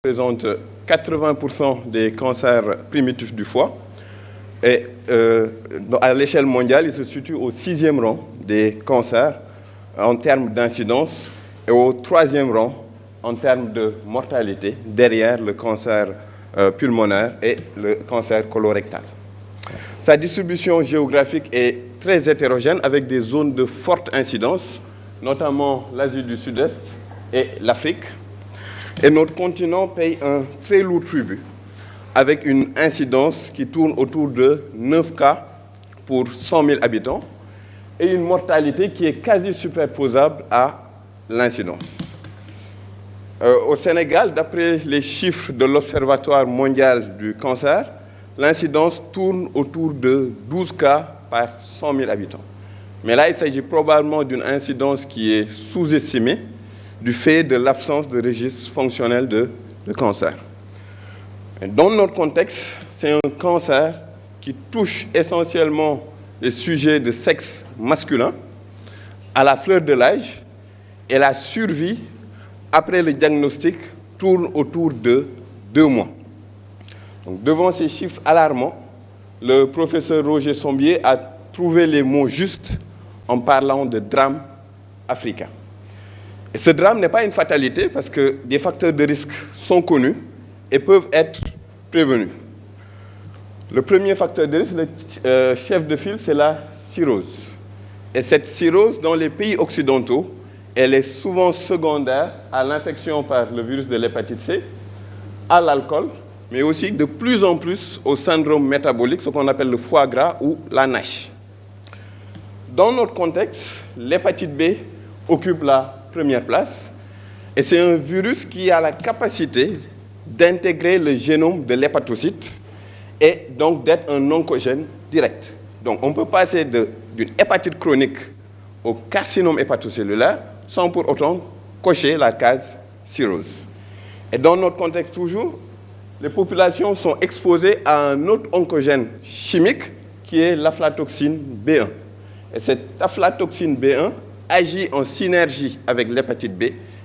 représente 80% des cancers primitifs du foie. Et à l'échelle mondiale, il se situe au 6e rang des cancers en termes d'incidence et au 3e rang en termes de mortalité, derrière le cancer pulmonaire et le cancer colorectal. Sa distribution géographique est très hétérogène avec des zones de forte incidence, notamment l'Asie du Sud-Est et l'Afrique. Et notre continent paye un très lourd tribut, avec une incidence qui tourne autour de 9 cas pour 100 000 habitants et une mortalité qui est quasi superposable à l'incidence. Au Sénégal, d'après les chiffres de l'Observatoire mondial du cancer, l'incidence tourne autour de 12 cas par 100 000 habitants. Mais là, il s'agit probablement d'une incidence qui est sous-estimée du fait de l'absence de registre fonctionnel de cancer. Dans notre contexte, c'est un cancer qui touche essentiellement les sujets de sexe masculin à la fleur de l'âge, et la survie après le diagnostic tourne autour de 2 mois. Donc, devant ces chiffres alarmants, le professeur Roger Sombier a trouvé les mots justes en parlant de drame africain. Et ce drame n'est pas une fatalité parce que des facteurs de risque sont connus et peuvent être prévenus. Le premier facteur de risque, le chef de file, c'est la cirrhose. Et cette cirrhose, dans les pays occidentaux, elle est souvent secondaire à l'infection par le virus de l'hépatite C, à l'alcool, mais aussi de plus en plus au syndrome métabolique, ce qu'on appelle le foie gras ou la NASH. Dans notre contexte, l'hépatite B occupe la première place, et c'est un virus qui a la capacité d'intégrer le génome de l'hépatocyte et donc d'être un oncogène direct. Donc on peut passer d'une hépatite chronique au carcinome hépatocellulaire sans pour autant cocher la case cirrhose. Et dans notre contexte toujours, les populations sont exposées à un autre oncogène chimique qui est l'aflatoxine B1. Et cette aflatoxine B1 agit en synergie avec l'hépatite B,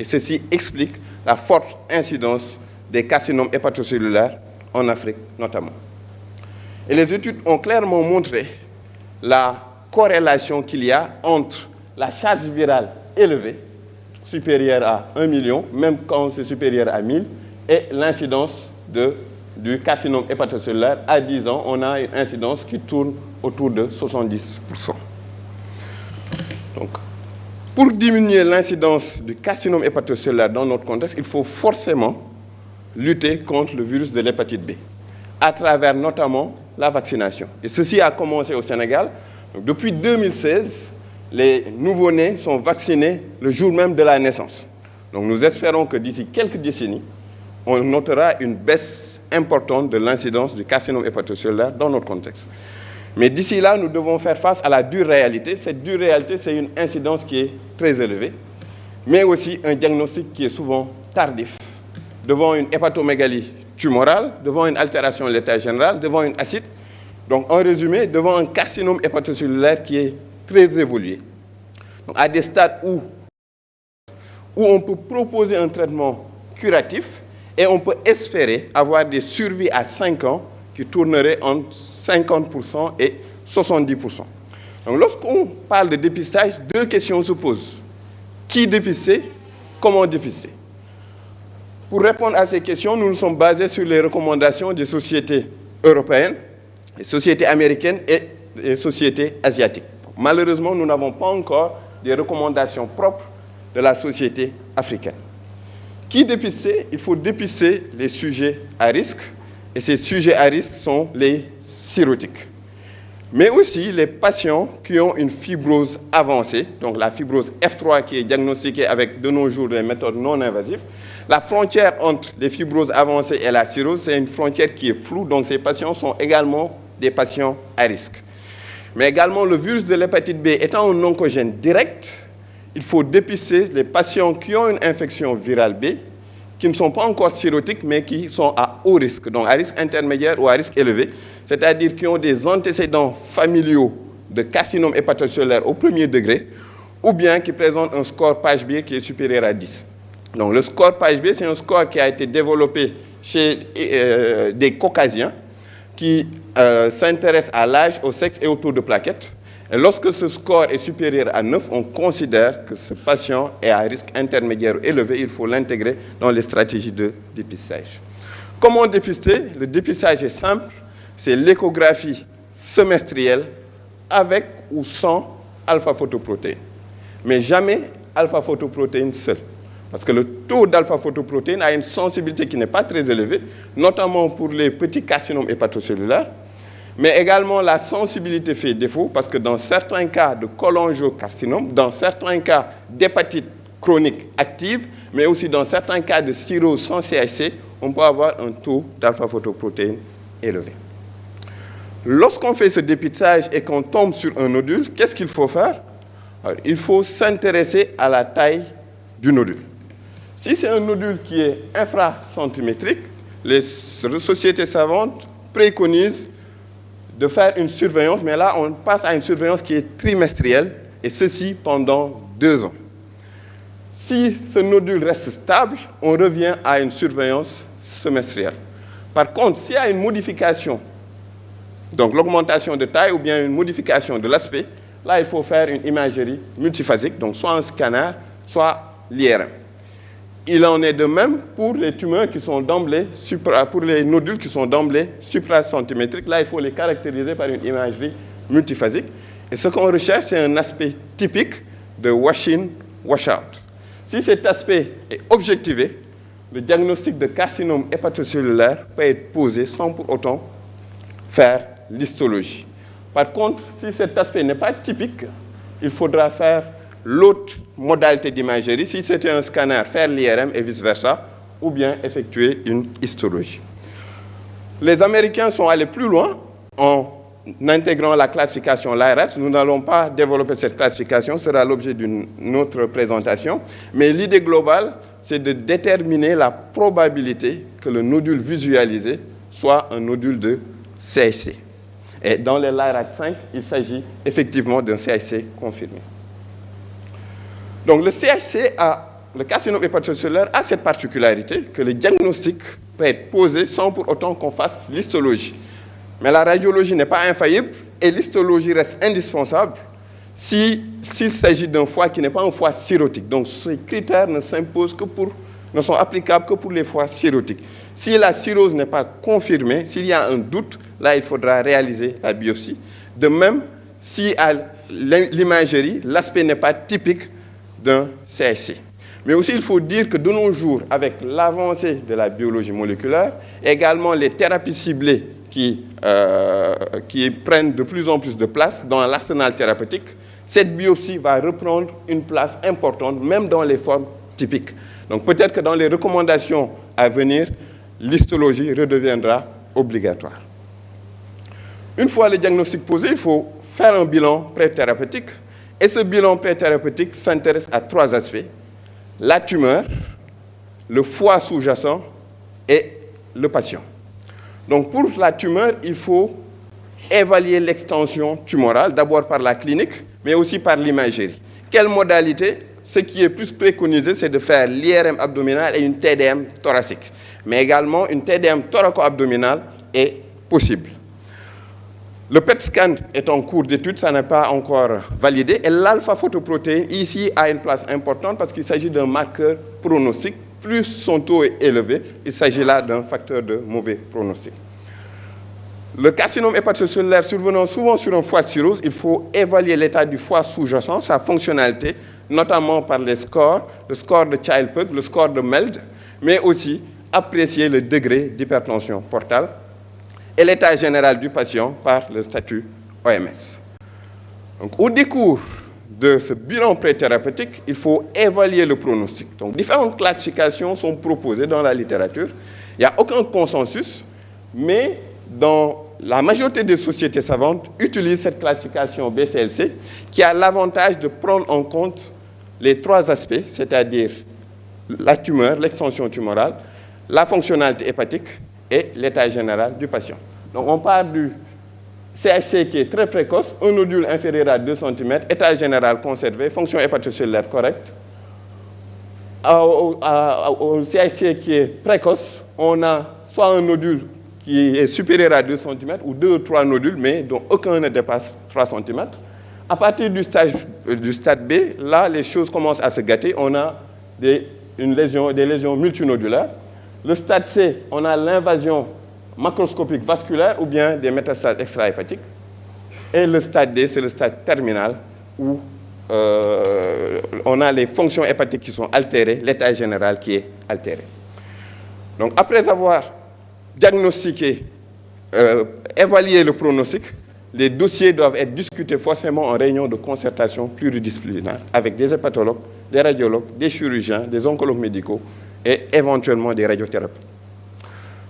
et ceci explique la forte incidence des carcinomes hépatocellulaires en Afrique notamment. Et les études ont clairement montré la corrélation qu'il y a entre la charge virale élevée, supérieure à 1 million, même quand c'est supérieur à 1000, et l'incidence du carcinome hépatocellulaire. À 10 ans, on a une incidence qui tourne autour de 70%. Donc, pour diminuer l'incidence du carcinome hépatocellulaire dans notre contexte, il faut forcément lutter contre le virus de l'hépatite B, à travers notamment la vaccination. Et ceci a commencé au Sénégal. Donc, depuis 2016, les nouveau-nés sont vaccinés le jour même de la naissance. Donc nous espérons que d'ici quelques décennies, on notera une baisse importante de l'incidence du carcinome hépatocellulaire dans notre contexte. Mais d'ici là, nous devons faire face à la dure réalité. Cette dure réalité, c'est une incidence qui est très élevée, mais aussi un diagnostic qui est souvent tardif, devant une hépatomégalie tumorale, devant une altération de l'état général, devant une acide. Donc, en résumé, devant un carcinome hépatocellulaire qui est très évolué. Donc, à des stades où on peut proposer un traitement curatif et on peut espérer avoir des survies à 5 ans qui tourneraient entre 50% et 70%. Donc, lorsqu'on parle de dépistage, 2 questions se posent. Qui dépister? Comment dépister? Pour répondre à ces questions, nous nous sommes basés sur les recommandations des sociétés européennes, des sociétés américaines et des sociétés asiatiques. Malheureusement, nous n'avons pas encore des recommandations propres de la société africaine. Qui dépister? Il faut dépister les sujets à risque, et ces sujets à risque sont les cirrhotiques. Mais aussi les patients qui ont une fibrose avancée, donc la fibrose F3 qui est diagnostiquée avec de nos jours des méthodes non invasives. La frontière entre les fibroses avancées et la cirrhose, c'est une frontière qui est floue, donc ces patients sont également des patients à risque. Mais également, le virus de l'hépatite B étant un oncogène direct, il faut dépister les patients qui ont une infection virale B, qui ne sont pas encore cirrhotiques, mais qui sont à haut risque, donc à risque intermédiaire ou à risque élevé, c'est-à-dire qui ont des antécédents familiaux de carcinome hépatocellulaire au premier degré, ou bien qui présentent un score PAGE-B qui est supérieur à 10. Donc le score PAGE-B, c'est un score qui a été développé chez des Caucasiens qui s'intéressent à l'âge, au sexe et au taux de plaquettes. Et lorsque ce score est supérieur à 9, on considère que ce patient est à risque intermédiaire élevé. Il faut l'intégrer dans les stratégies de dépistage. Comment dépister? Le dépistage est simple. C'est l'échographie semestrielle avec ou sans alpha-photoprotéine. Mais jamais alpha-photoprotéine seule. Parce que le taux d'alpha-photoprotéine a une sensibilité qui n'est pas très élevée, notamment pour les petits carcinomes hépatocellulaires. Mais également, la sensibilité fait défaut parce que dans certains cas de cholangiocarcinome, dans certains cas d'hépatite chronique active, mais aussi dans certains cas de cirrhose sans CHC, on peut avoir un taux d'alpha-photoprotéine élevé. Lorsqu'on fait ce dépistage et qu'on tombe sur un nodule, qu'est-ce qu'il faut faire? Alors, il faut s'intéresser à la taille du nodule. Si c'est un nodule qui est infracentimétrique, les sociétés savantes préconisent de faire une surveillance, mais là, on passe à une surveillance qui est trimestrielle, et ceci pendant 2 ans. Si ce nodule reste stable, on revient à une surveillance semestrielle. Par contre, s'il y a une modification, donc l'augmentation de taille ou bien une modification de l'aspect, là, il faut faire une imagerie multiphasique, donc soit un scanner, soit l'IRM. Il en est de même pour les tumeurs qui sont d'emblée, pour les nodules qui sont d'emblée supracentimétriques. Là, il faut les caractériser par une imagerie multiphasique. Et ce qu'on recherche, c'est un aspect typique de wash-in, wash-out. Si cet aspect est objectivé, le diagnostic de carcinome hépatocellulaire peut être posé sans pour autant faire l'histologie. Par contre, si cet aspect n'est pas typique, il faudra faire l'autre modalité d'imagerie, si c'était un scanner, faire l'IRM et vice-versa, ou bien effectuer une histologie. Les Américains sont allés plus loin en intégrant la classification LIRADS. Nous n'allons pas développer cette classification, ce sera l'objet d'une autre présentation. Mais l'idée globale, c'est de déterminer la probabilité que le nodule visualisé soit un nodule de CHC. Et dans les LIRADS 5, il s'agit effectivement d'un CHC confirmé. Donc le CHC, le carcinome hépatocellulaire, a cette particularité que le diagnostic peut être posé sans pour autant qu'on fasse l'histologie. Mais la radiologie n'est pas infaillible et l'histologie reste indispensable s'il s'agit d'un foie qui n'est pas un foie cirrhotique. Donc ces critères ne sont applicables que pour les foies cirrhotiques. Si la cirrhose n'est pas confirmée, s'il y a un doute, là il faudra réaliser la biopsie. De même, si à l'imagerie, l'aspect n'est pas typique d'un CHC. Mais aussi, il faut dire que de nos jours, avec l'avancée de la biologie moléculaire, également les thérapies ciblées qui prennent de plus en plus de place dans l'arsenal thérapeutique, cette biopsie va reprendre une place importante, même dans les formes typiques. Donc peut-être que dans les recommandations à venir, l'histologie redeviendra obligatoire. Une fois le diagnostic posé, il faut faire un bilan pré-thérapeutique. Et ce bilan pré-thérapeutique s'intéresse à 3 aspects: la tumeur, le foie sous-jacent et le patient. Donc pour la tumeur, il faut évaluer l'extension tumorale, d'abord par la clinique, mais aussi par l'imagerie. Quelle modalité? Ce qui est plus préconisé, c'est de faire l'IRM abdominal et une TDM thoracique. Mais également, une TDM thoraco-abdominale est possible. Le PET scan est en cours d'étude, ça n'est pas encore validé. Et l'alpha-photoprotéine, ici, a une place importante parce qu'il s'agit d'un marqueur pronostic. Plus son taux est élevé, il s'agit là d'un facteur de mauvais pronostic. Le carcinome hépatocellulaire survenant souvent sur un foie de cirrhose, il faut évaluer l'état du foie sous-jacent, sa fonctionnalité, notamment par les scores, le score de Child-Pugh, le score de MELD, mais aussi apprécier le degré d'hypertension portale et l'état général du patient par le statut OMS. Donc, au décours de ce bilan pré-thérapeutique, il faut évaluer le pronostic. Donc, différentes classifications sont proposées dans la littérature. Il n'y a aucun consensus, mais dans la majorité des sociétés savantes utilisent cette classification BCLC qui a l'avantage de prendre en compte les 3 aspects, c'est-à-dire la tumeur, l'extension tumorale, la fonctionnalité hépatique et l'état général du patient. Donc on part du CHC qui est très précoce, un nodule inférieur à 2 cm, état général conservé, fonction hépatocellulaire correcte. Au CIC qui est précoce, on a soit un nodule qui est supérieur à 2 cm ou 2 ou 3 nodules, mais dont aucun ne dépasse 3 cm. À partir du stade B, là, les choses commencent à se gâter. On a des lésions multinodulaires. Le stade C, on a l'invasion macroscopique vasculaire ou bien des métastases extra-hépatiques. Et le stade D, c'est le stade terminal où on a les fonctions hépatiques qui sont altérées, l'état général qui est altéré. Donc, après avoir diagnostiqué, évalué le pronostic, les dossiers doivent être discutés forcément en réunion de concertation pluridisciplinaire avec des hépatologues, des radiologues, des chirurgiens, des oncologues médicaux et éventuellement des radiothérapeutes.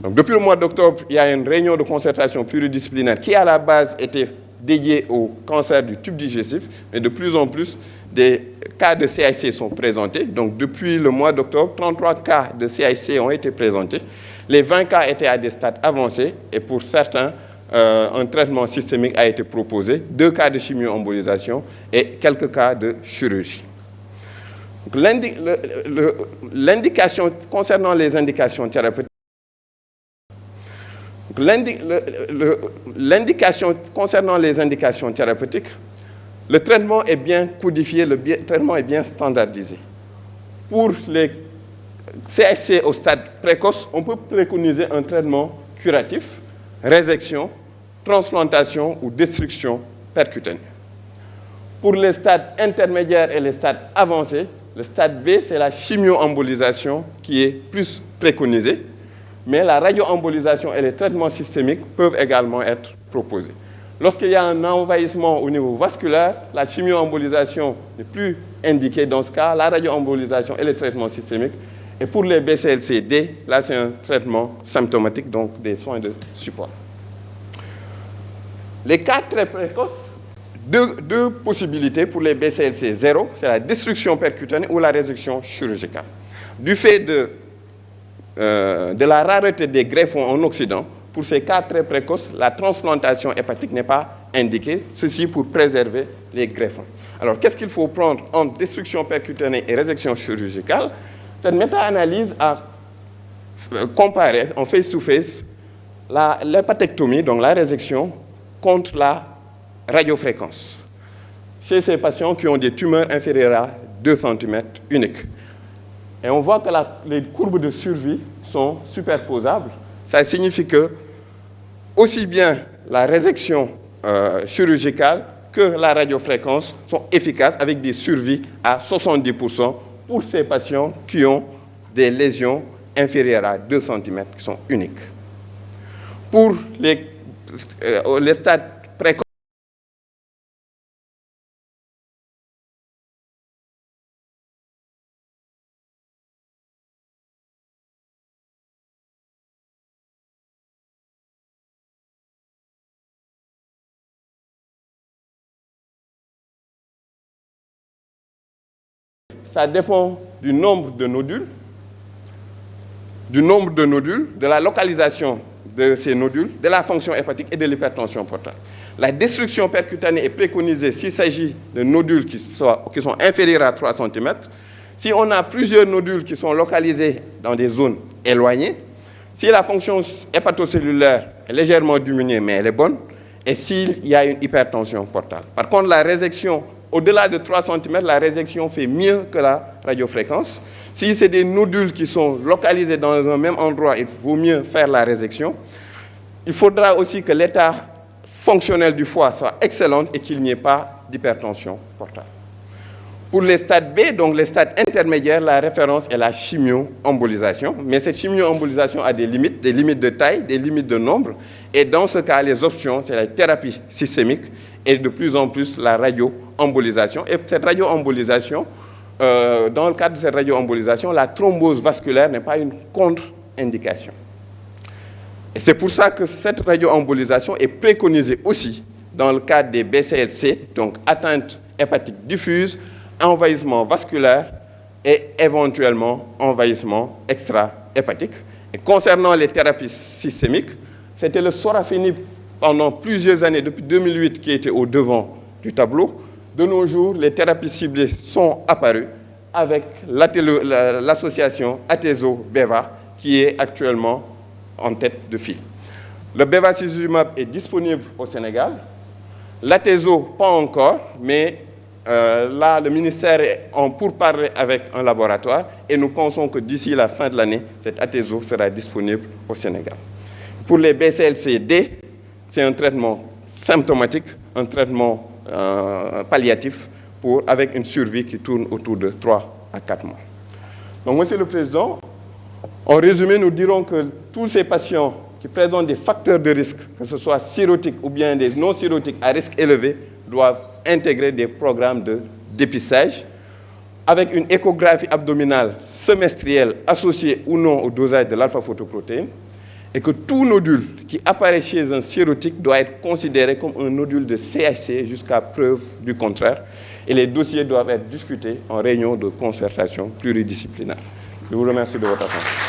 Donc, depuis le mois d'octobre, il y a une réunion de concertation pluridisciplinaire qui, à la base, était dédiée au cancer du tube digestif, mais de plus en plus, des cas de CIC sont présentés. Donc, depuis le mois d'octobre, 33 cas de CIC ont été présentés. Les 20 cas étaient à des stades avancés et pour certains, un traitement systémique a été proposé, 2 cas de chimio-embolisation et quelques cas de chirurgie. L'indication concernant les indications thérapeutiques, l'indication concernant les indications thérapeutiques, le traitement est bien codifié, le traitement est bien standardisé. Pour les CIC au stade précoce, on peut préconiser un traitement curatif, résection, transplantation ou destruction percutanée. Pour les stades intermédiaires et les stades avancés, le stade B, c'est la chimio-embolisation qui est plus préconisée, mais la radio-embolisation et les traitements systémiques peuvent également être proposés. Lorsqu'il y a un envahissement au niveau vasculaire, la chimio-embolisation n'est plus indiquée dans ce cas, la radio-embolisation et les traitements systémiques. Et pour les BCLC-D, là, c'est un traitement symptomatique, donc des soins de support. Les cas très précoces, deux possibilités pour les BCLC-0, c'est la destruction percutanée ou la résection chirurgicale. Du fait de la rareté des greffons en Occident, pour ces cas très précoces, la transplantation hépatique n'est pas indiquée, ceci pour préserver les greffons. Alors, qu'est-ce qu'il faut prendre entre destruction percutanée et résection chirurgicale? Cette méta-analyse a comparé en face-to-face l'hépatectomie, donc la résection, contre la radiofréquence chez ces patients qui ont des tumeurs inférieures à 2 cm uniques. Et on voit que les courbes de survie sont superposables. Ça signifie que aussi bien la résection chirurgicale que la radiofréquence sont efficaces avec des survies à 70% pour ces patients qui ont des lésions inférieures à 2 cm qui sont uniques. Pour les stades précoces, ça dépend du nombre de nodules, de la localisation de ces nodules, de la fonction hépatique et de l'hypertension portale. La destruction percutanée est préconisée s'il s'agit de nodules qui sont inférieurs à 3 cm. Si on a plusieurs nodules qui sont localisés dans des zones éloignées, si la fonction hépatocellulaire est légèrement diminuée, mais elle est bonne, et s'il y a une hypertension portale. Par contre, la résection au-delà de 3 cm, la résection fait mieux que la radiofréquence. Si c'est des nodules qui sont localisés dans un même endroit, il vaut mieux faire la résection. Il faudra aussi que l'état fonctionnel du foie soit excellent et qu'il n'y ait pas d'hypertension portale. Pour les stades B, donc les stades intermédiaires, la référence est la chimio-embolisation. Mais cette chimio-embolisation a des limites de taille, des limites de nombre. Et dans ce cas, les options, c'est la thérapie systémique et de plus en plus la radio-embolisation. Et cette radio-embolisation, dans le cadre de cette radio-embolisation, la thrombose vasculaire n'est pas une contre-indication. Et c'est pour ça que cette radio-embolisation est préconisée aussi dans le cadre des BCLC, donc atteinte hépatique diffuse, envahissement vasculaire et éventuellement envahissement extra-hépatique. Et concernant les thérapies systémiques, c'était le sorafenib pendant plusieurs années, depuis 2008, qui était au devant du tableau. De nos jours, les thérapies ciblées sont apparues avec l'association Atezo-Beva, qui est actuellement en tête de file. Le bevacizumab est disponible au Sénégal. L'Atezo, pas encore, mais là, le ministère est en pourparlers avec un laboratoire et nous pensons que d'ici la fin de l'année, cet Atezo sera disponible au Sénégal. Pour les BCLC-D, c'est un traitement symptomatique, un traitement palliatif avec une survie qui tourne autour de 3 à 4 mois. Donc, Monsieur le Président, en résumé, nous dirons que tous ces patients qui présentent des facteurs de risque, que ce soit cirrhotiques ou bien des non-cirrhotiques à risque élevé, doivent intégrer des programmes de dépistage avec une échographie abdominale semestrielle associée ou non au dosage de l'alpha-photoprotéine, et que tout nodule qui apparaît chez un cirrhotique doit être considéré comme un nodule de CHC jusqu'à preuve du contraire, et les dossiers doivent être discutés en réunion de concertation pluridisciplinaire. Je vous remercie de votre attention.